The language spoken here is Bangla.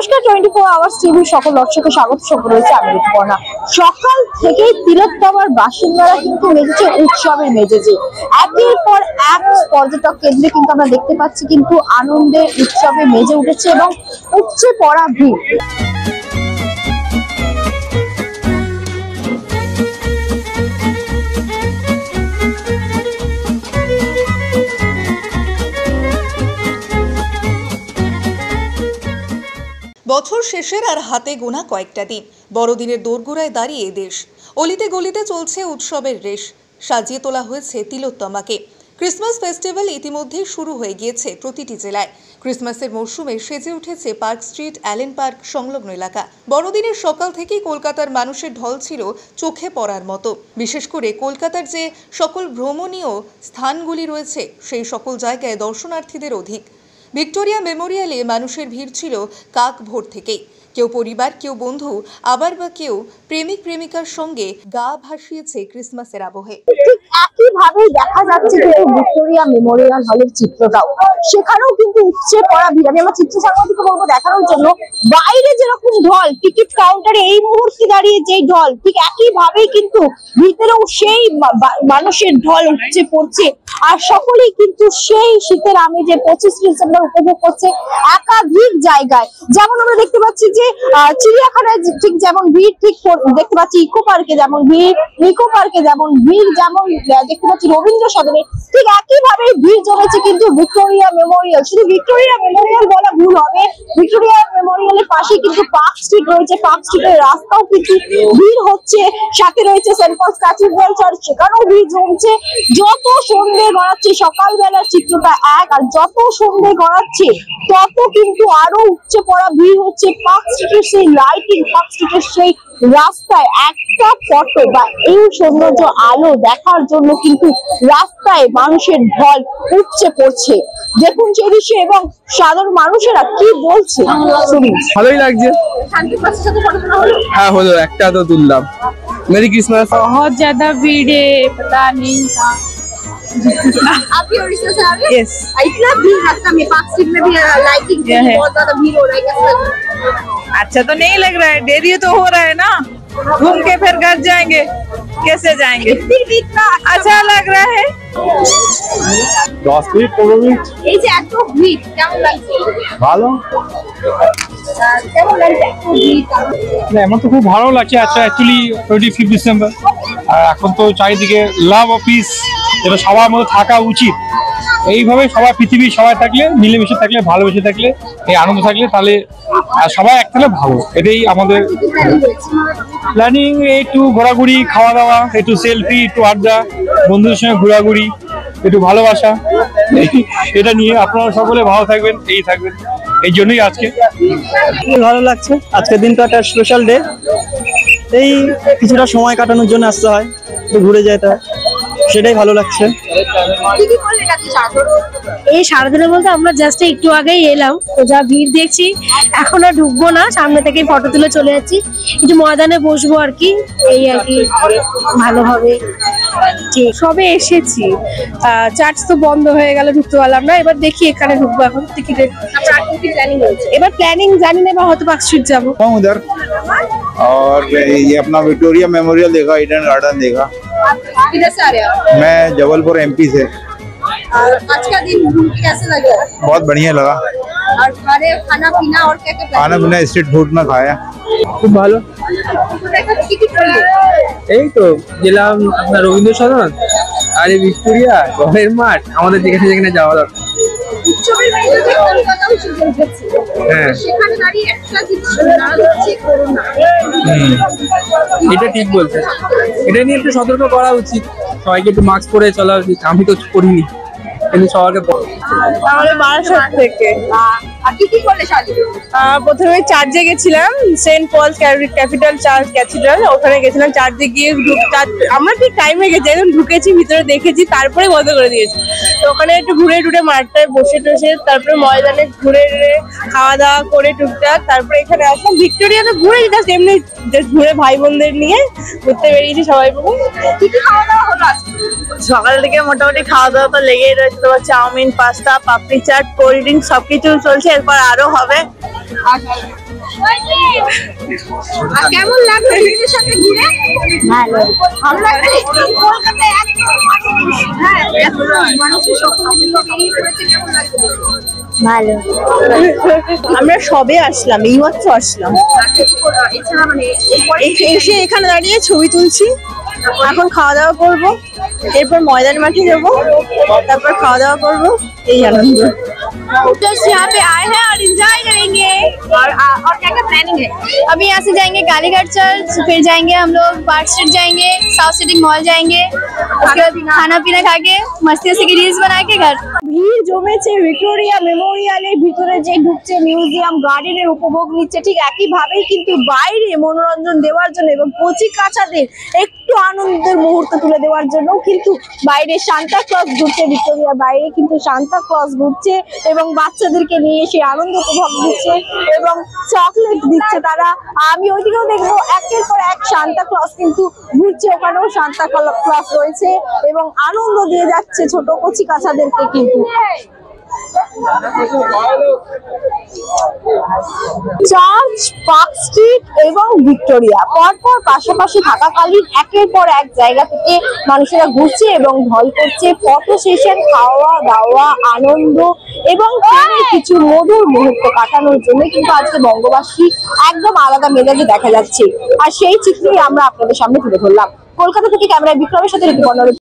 নমস্কার 24 আওয়ার্স টিভির সকল দর্শককে স্বাগত রয়েছে আমি ঋতুপর্ণা। সকাল থেকেই তিলোত্তমার বাসিন্দারা কিন্তু মেজেছে উৎসবের মেজেছে। একের পর এক পর্যটক কেন্দ্রে কিন্তু আমরা দেখতে পাচ্ছি কিন্তু আনন্দের উৎসবে মেজে উঠেছে এবং উপচে পড়া ভিড়। বছর শেষের আর হাতে গোনা কয়েকটা দিন, বড়দিনের দোরগোড়ায় দাঁড়িয়ে দেশ। অলিতে গলিতে চলছে উৎসবের রেশ, সাজিয়ে তোলা হয়েছে তিলোত্তমাকে। ক্রিসমাস ফেস্টিভ্যাল ইতিমধ্যেই শুরু হয়ে গিয়েছে প্রতিটি জেলায়। ক্রিসমাসের মরশুমে সেজে উঠেছে পার্ক স্ট্রিট, অ্যালেন পার্ক সংলগ্ন এলাকা। বড়দিনের সকাল থেকেই কলকাতার মানুষের ঢল ছিল চোখে পড়ার মতো। বিশেষ করে কলকাতার যে সকল ভ্রমণীয় স্থানগুলি রয়েছে সেই সকল জায়গায় দর্শনার্থীদের অধিক। ভিক্টোরিয়া মেমোরিয়ালে মানুষের ভিড় ছিল কাক ভোর থেকেই। কেউ পরিবার, কেউ বন্ধু, আবার বা কেউ প্রেমিক প্রেমিকার সঙ্গে গা ভাসিয়েছে ক্রিসমাসের আবহে। ঠিক একইভাবে দেখা যাচ্ছে কিন্তু ভিক্টোরিয়া মেমোরিয়াল হলের চিত্রটাও, সেখানেও কিন্তু উপচে পড়া ভিড়। আমি আমার চিত্র সাংবাদিককে বলবো দেখানোর জন্য, বাইরে যেরকম ঢল, টিকিট কাউন্টারে এই মুহূর্তে দাঁড়িয়ে যেই ঢল, ঠিক একইভাবেই কিন্তু ভিতরেও সেই মানুষের ঢল উপচে পড়ছে। আর সকলেই কিন্তু সেই শীতের আমেজে 25 ডিসেম্বর উপভোগ করছে একাধিক জায়গায়। যেমন আমরা দেখতে পাচ্ছি যে চিড়িয়াখানায় ঠিক যেমন ভিড়, ঠিক দেখতে পাচ্ছি ইকো পার্কে যেমন ভিড়, নিকো পার্কে যেমন ভিড়, যেমন দেখতে পাচ্ছি রবীন্দ্র সদনে, ঠিক একইভাবে ভিড় জমেছে কিন্তু ভিক্টোরিয়া মেমোরিয়াল। শুধু ভিক্টোরিয়া মেমোরিয়াল বলা ভুল হবে, ভিক্টোরিয়া মেমোরিয়ালের পাশে কিন্তু পার্ক স্ট্রিট রয়েছে, পার্ক স্ট্রিটের রাস্তাও কিন্তু ভিড় হচ্ছে। সাথে রয়েছে সেন্ট পলস ক্যাথিড্রাল চার্চ, সেখানেও ভিড় জমছে। যত সন্ধ্যে গড়াচ্ছে, সকালবেলার চিত্রটা এক, আর যত সন্ধ্যে গড়াচ্ছে তত কিন্তু আরো উপচে পড়া ভিড় হচ্ছে। পার্ক স্ট্রিটের সেই লাইটিং, পার্ক স্ট্রিটের সেই রাস্তায় একটা ফটো বা এই সৌন্দর্য আলো দেখার জন্য কিন্তু রাস্তায় মানুষের ঢল উপচে পড়ছে। দেখুন সেই দৃশ্য এবং সাধারণ মানুষেরা কি বলছে শুনুন। ভালোই লাগছে। হ্যাঁ হলো, একটা তো তুললাম। मेरी क्रिसमस। बहुत ज्यादा भीड़ है, पता नहीं था। आप भी उड़ीसा से आ रहे हैं? यस। इतना भीड़ रास्ता में, पार्क स्ट्रीट में भी लाइटिंग बहुत ज्यादा भीड़ हो रहा है, कैसा लग रहा है? अच्छा तो नहीं लग रहा है, देरी तो हो रहा है ना, घूम के फिर घर जाएंगे, कैसे जाएंगे? फिर भी इतना अच्छा लग रहा है। 10 মিনিট 15 মিনিট। এই যে এত ভিড় কেমন লাগছে? ভালো। কেমন লাগছে এত ভিড়? না আমার তো খুব ভালো লাগছে। আচ্ছা অ্যাকচুয়ালি 25 ডিসেম্বর, আর এখন তো চারিদিকে লাভ ও পিস, যেটা সবার মধ্যে থাকা উচিত। এইভাবে সবাই, পৃথিবীর সবাই থাকলে, মিলেমিশে থাকলে, ভালোবেসে থাকলে, এই আনন্দ থাকলে, তাহলে সবাই এক থাকলে ভালো। এটাই আমাদের প্ল্যানিং। একটু ঘোরাঘুরি, খাওয়া দাওয়া, একটু সেলফি, একটু আড্ডা, বন্ধুদের সঙ্গে ঘোরাঘুরি, একটু ভালোবাসা, এটা নিয়ে আপনারা সকলে ভালো থাকবেন, এই থাকবেন, এই জন্যই আজকে ভালো লাগছে। আজকের দিনটা একটা স্পেশাল ডে, এই কিছুটা সময় কাটানোর জন্য আসতে হয়, একটু ঘুরে যেতে হয়, সেটাই ভালো লাগছে। এই সারাদিনে বলতে আমরা জাস্ট একটু আগেই এলাম, তো যা ভিড় দেখছি এখন আর ঢুকবো না, সামনে থেকে ফটো তুলে চলে যাচ্ছি, একটু ময়দানে বসবো আর কি, এই আর কি ভালো হবে। সবে এসেছি, চার্চ তো বন্ধ হয়ে গেল, ঢুকতে পারলাম না, এবার দেখি এখানে ঢুকবো এখন টিকিটের। এবার প্ল্যানিং জানি না, বা হয়তো পার্ক স্ট্রিট যাবো। उधर और ये अपना विक्टोरिया मेमोरियल देखा, ईडन गार्डन देखा। किधर से आ रहे हो? मैं जबलपुर एमपी से। आज का दिन घूम के कैसे लगा? बहुत बढ़िया लगा। और खाना पीना और क्या क्या खाना पीना स्ट्रीट फूड में खाया। খুব ভালো। এই তো গেলাম আপনার রবীন্দ্র সদন, আর এই ভিক্টোরিয়া, গভের মাঠ, আমাদের যেখানে যেখানে যাওয়া দরকার। হ্যাঁ এটা ঠিক বলছে, এটা নিয়ে একটু সতর্ক করা উচিত, সবাইকে একটু মাস্ক পরে চলা উচিত। আমি তো করিনি, কিন্তু সবাইকে আমাদের বারাসাত থেকে। প্রথমে চার্চে গেছিলাম, সেন্ট পলস ক্যাথিড্রাল চার্চ, ওখানে গেছিলাম। চার্চে গিয়ে আমরা ঠিক টাইমে গেছি, একদম ঢুকেছি, ভিতরে দেখেছি, তারপরে বন্ধ করে দিয়েছি। তো ওখানে একটু ঘুরে টুরে মাঠটায় বসে টসে, তারপরে ময়দানে ঘুরে খাওয়া দাওয়া করে টুকটাক, তারপরে এখানে আসলাম। ভিক্টোরিয়াতে ঘুরে জাস্ট এমনি ঘুরে ভাই বোনদের নিয়ে ঘুরতে বেরিয়েছি সবাই মিলে। কি কি খাওয়া দাওয়া হলো আজকে? সকাল থেকে মোটামুটি খাওয়া দাওয়া তো লেগেই রয়েছে, তোমার চাউমিন, পাস্তা, পাপড়ি চাট, কোল্ড ড্রিঙ্ক সবকিছু চলছে, এরপর আরো হবে। আর কেমন লাগলো দিদির সাথে ঘুরে? ভালো লাগছে। কলকাতায় এত মানুষ, হ্যাঁ এত মানুষের সকলে মিলে বেরিয়ে পড়েছে, কেমন লাগছে? ভালো। আমরা সবে আসলাম, এইমাত্র আসলাম। এছাড়া মানে এসে এখানে দাঁড়িয়ে ছবি তুলছি, এখন খাওয়া দাওয়া করবো, এরপর ময়দান মাঠে যাবো, তারপর খাওয়া দাওয়া করবো, এই আনন্দ। जस्ट यहाँ पे आए हैं और एंजॉय करेंगे। और क्या क्या प्लानिंग है? अभी यहाँ से जाएंगे कालीघाट चर्च, फिर जाएंगे हम लोग पार्क स्ट्रीट जाएंगे, साउथ सिटी मॉल जाएंगे, उसके बाद खाना पीना खा के मस्ती मस्ती की रील्स बना के घर। ভিড় জমেছে ভিক্টোরিয়া মেমোরিয়ালের ভিতরে, যে ঢুকছে মিউজিয়াম গার্ডেনের উপভোগ নিচ্ছে, ঠিক একইভাবেই কিন্তু বাইরে মনোরঞ্জন দেওয়ার জন্য এবং কচি কাঁচাদের একটু আনন্দের মুহূর্ত তুলে দেওয়ার জন্য কিন্তু বাইরে সান্তা ক্লজ ঘুরছে। ভিক্টোরিয়ার বাইরে কিন্তু সান্তা ক্লজ ঘুরছে এবং বাচ্চাদেরকে নিয়ে সেই আনন্দ উপভোগ দিচ্ছে এবং চকলেট দিচ্ছে তারা। আমি ওইদিকেও দেখবো একের পর এক সান্তা ক্লজ কিন্তু ঘুরছে, ওখানেও সান্তা ক্লজ রয়েছে এবং আনন্দ দিয়ে যাচ্ছে ছোট কচি কাঁচাদেরকে কিন্তু। চার্চ, পার্ক স্ট্রিট এবং ভিক্টোরিয়া পরপর পাশাপাশি থাকাকালীন একের পর এক জায়গা থেকে মানুষেরা ঘুরছে এবং ঢল করছে। ফটো সেশন, খাওয়া দাওয়া, আনন্দ এবং ট্রেনে কিছু মধুর মুহূর্ত কাটানোর জন্য কিন্তু আজকে বঙ্গবাসী একদম আলাদা মেজাজে দেখা যাচ্ছে। আর সেই চিত্রই আমরা আপনাদের সামনে তুলে ধরলাম। কলকাতা থেকে ক্যামেরায় বিক্রমের সাথে ঋতুপর্ণা।